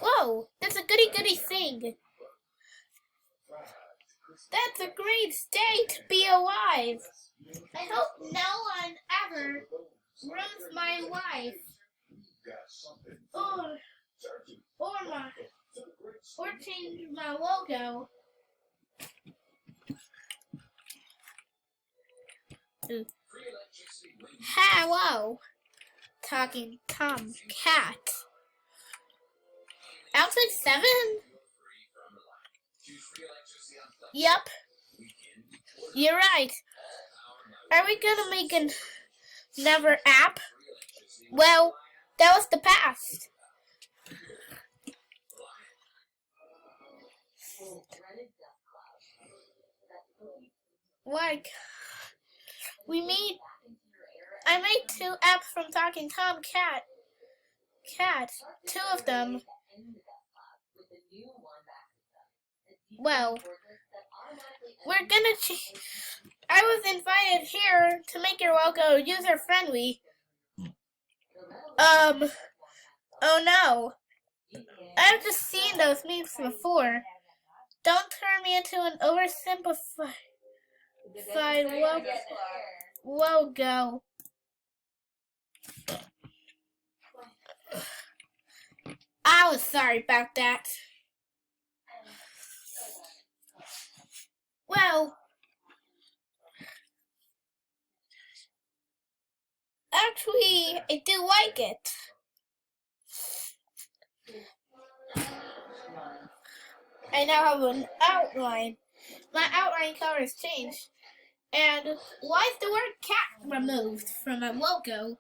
Whoa, that's a goody thing. That's a great state to be alive. I hope no one ever ruins my life. Or change my logo. Hello, Talking Tom Cat. Outside 7? Yep. You're right. Are we gonna make another app? Well, that was the past. Like, I made 2 apps from Talking Tom Cat. 2 of them. Well, we're gonna I was invited here to make your logo user-friendly. Oh no. I've just seen those memes before. Don't turn me into an oversimplified logo. I was sorry about that. Well, actually, I do like it. I now have an outline. My outline color has changed. And why is the word cat removed from my logo?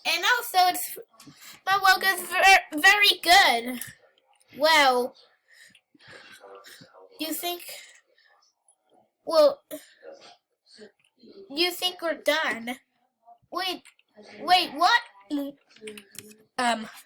And also, my logo is very good. Well, you think we're done? Wait, what? Alright.